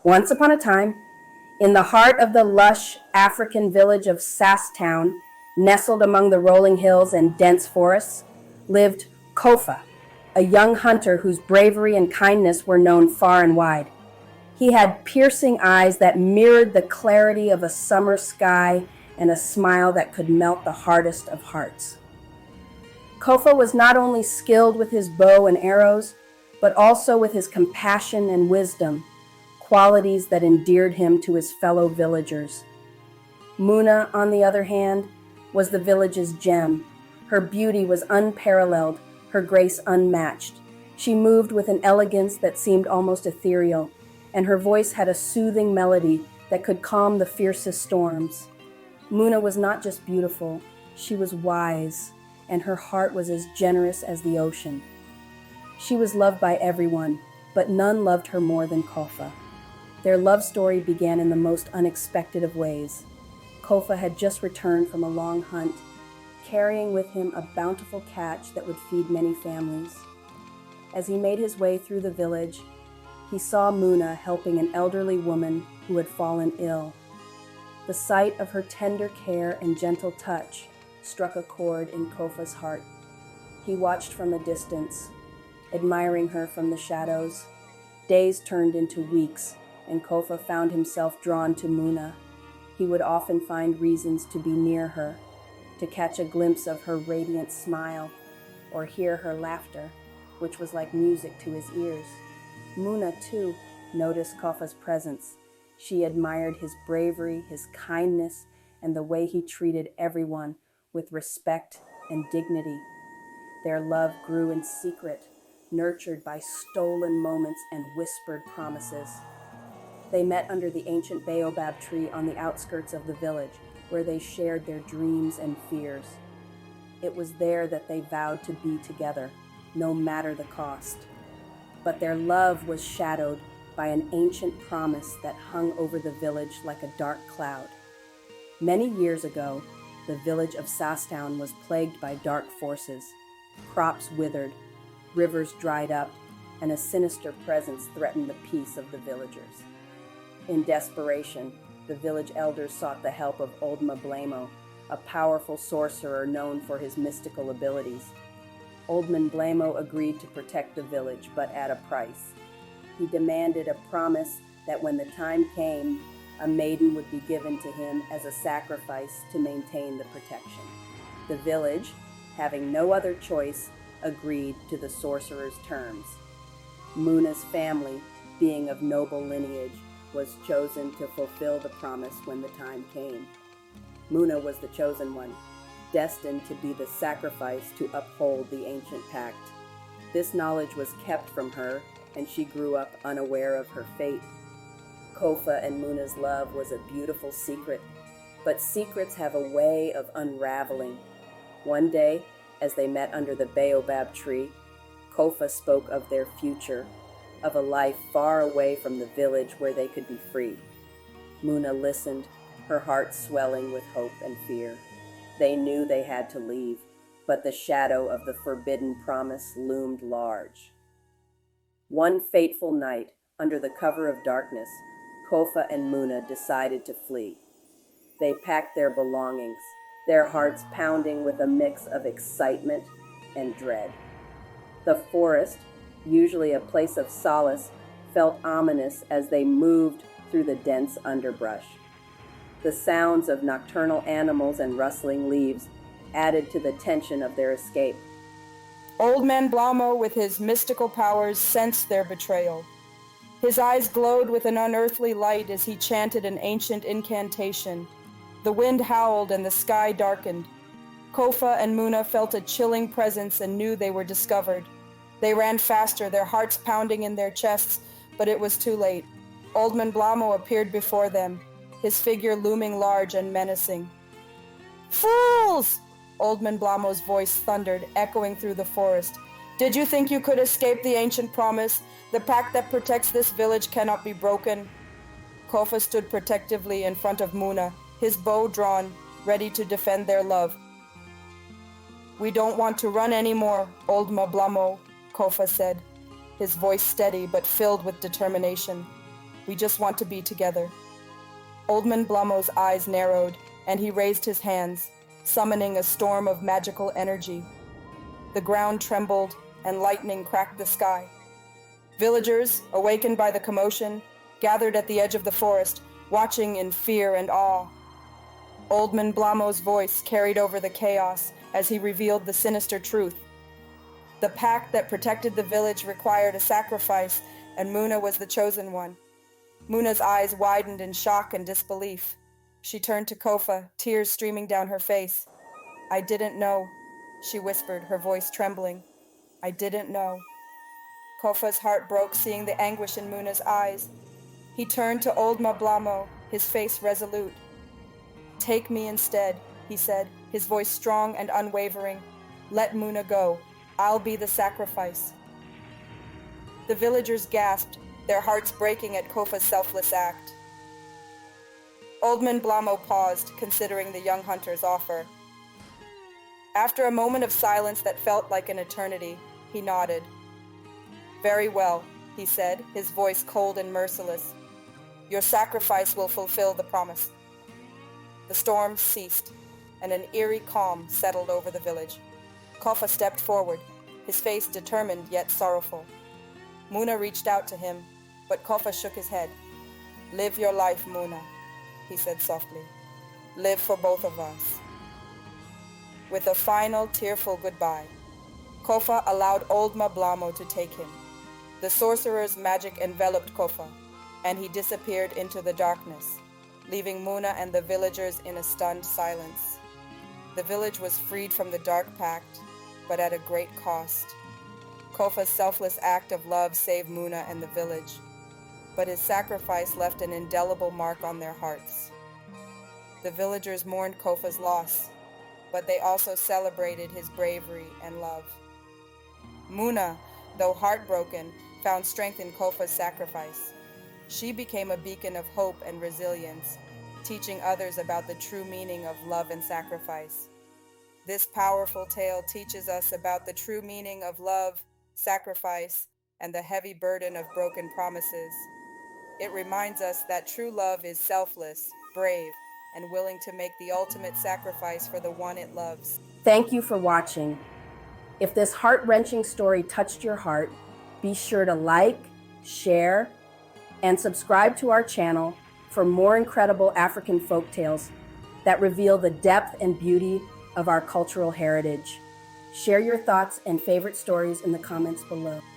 Once upon a time, in the heart of the lush African village of Sasstown, nestled among the rolling hills and dense forests, lived Kofa, a young hunter whose bravery and kindness were known far and wide. He had piercing eyes that mirrored the clarity of a summer sky and a smile that could melt the hardest of hearts. Kofa was not only skilled with his bow and arrows, but also with his compassion and wisdom, qualities that endeared him to his fellow villagers. Muna, on the other hand, was the village's gem. Her beauty was unparalleled, her grace unmatched. She moved with an elegance that seemed almost ethereal, and her voice had a soothing melody that could calm the fiercest storms. Muna was not just beautiful, she was wise, and her heart was as generous as the ocean. She was loved by everyone, but none loved her more than Kofa. Their love story began in the most unexpected of ways. Kofa had just returned from a long hunt, carrying with him a bountiful catch that would feed many families. As he made his way through the village, he saw Muna helping an elderly woman who had fallen ill. The sight of her tender care and gentle touch struck a chord in Kofa's heart. He watched from a distance, admiring her from the shadows. Days turned into weeks, and Kofa found himself drawn to Muna. He would often find reasons to be near her, to catch a glimpse of her radiant smile, or hear her laughter, which was like music to his ears. Muna, too, noticed Kofa's presence. She admired his bravery, his kindness, and the way he treated everyone with respect and dignity. Their love grew in secret, nurtured by stolen moments and whispered promises. They met under the ancient baobab tree on the outskirts of the village, where they shared their dreams and fears. It was there that they vowed to be together, no matter the cost. But their love was shadowed by an ancient promise that hung over the village like a dark cloud. Many years ago, the village of Sasstown was plagued by dark forces. Crops withered, rivers dried up, and a sinister presence threatened the peace of the villagers. In desperation, the village elders sought the help of Oldma Blamo, a powerful sorcerer known for his mystical abilities. Oldman Blamo agreed to protect the village, but at a price. He demanded a promise that when the time came, a maiden would be given to him as a sacrifice to maintain the protection. The village, having no other choice, agreed to the sorcerer's terms. Muna's family, being of noble lineage, was chosen to fulfill the promise when the time came. Muna was the chosen one, destined to be the sacrifice to uphold the ancient pact. This knowledge was kept from her, and she grew up unaware of her fate. Kofa and Muna's love was a beautiful secret, but secrets have a way of unraveling. One day, as they met under the baobab tree, Kofa spoke of their future, of a life far away from the village where they could be free. Muna listened, her heart swelling with hope and fear. They knew they had to leave, but the shadow of the forbidden promise loomed large. One fateful night, under the cover of darkness, Kofa and Muna decided to flee. They packed their belongings, their hearts pounding with a mix of excitement and dread. The forest, usually a place of solace, felt ominous as they moved through the dense underbrush. The sounds of nocturnal animals and rustling leaves added to the tension of their escape. Old Man Blamo, with his mystical powers, sensed their betrayal. His eyes glowed with an unearthly light as he chanted an ancient incantation. The wind howled and the sky darkened. Kofa and Muna felt a chilling presence and knew they were discovered. They ran faster, their hearts pounding in their chests, but it was too late. Old Man Blamo appeared before them, his figure looming large and menacing. "Fools!" Old Man Blamo's voice thundered, echoing through the forest. "Did you think you could escape the ancient promise? The pact that protects this village cannot be broken." Kofa stood protectively in front of Muna, his bow drawn, ready to defend their love. "We don't want to run anymore, Old Blamo," Kofa said, his voice steady but filled with determination. We just want to be together." Old Man Blamo's eyes narrowed, and he raised his hands, summoning a storm of magical energy. The ground trembled, and lightning cracked the sky. Villagers, awakened by the commotion, gathered at the edge of the forest, watching in fear and awe. Old Man Blamo's voice carried over the chaos as he revealed the sinister truth. The pact that protected the village required a sacrifice, and Muna was the chosen one. Muna's eyes widened in shock and disbelief. She turned to Kofa, tears streaming down her face. "I didn't know," she whispered, her voice trembling. "I didn't know." Kofa's heart broke seeing the anguish in Muna's eyes. He turned to Old Mablamo, his face resolute. "Take me instead," he said, his voice strong and unwavering. "Let Muna go. I'll be the sacrifice." The villagers gasped, their hearts breaking at Kofa's selfless act. Old Man Blamo paused, considering the young hunter's offer. After a moment of silence that felt like an eternity, he nodded. "Very well," he said, his voice cold and merciless. "Your sacrifice will fulfill the promise." The storm ceased, and an eerie calm settled over the village. Kofa stepped forward, his face determined yet sorrowful. Muna reached out to him, but Kofa shook his head. "Live your life, Muna," he said softly. "Live for both of us." With a final tearful goodbye, Kofa allowed Old Mablamo to take him. The sorcerer's magic enveloped Kofa, and he disappeared into the darkness, leaving Muna and the villagers in a stunned silence. The village was freed from the Dark Pact, but at a great cost. Kofa's selfless act of love saved Muna and the village, but his sacrifice left an indelible mark on their hearts. The villagers mourned Kofa's loss, but they also celebrated his bravery and love. Muna, though heartbroken, found strength in Kofa's sacrifice. She became a beacon of hope and resilience, teaching others about the true meaning of love and sacrifice. This powerful tale teaches us about the true meaning of love, sacrifice, and the heavy burden of broken promises. It reminds us that true love is selfless, brave, and willing to make the ultimate sacrifice for the one it loves. Thank you for watching. If this heart-wrenching story touched your heart, be sure to like, share, and subscribe to our channel for more incredible African folktales that reveal the depth and beauty of our cultural heritage. Share your thoughts and favorite stories in the comments below.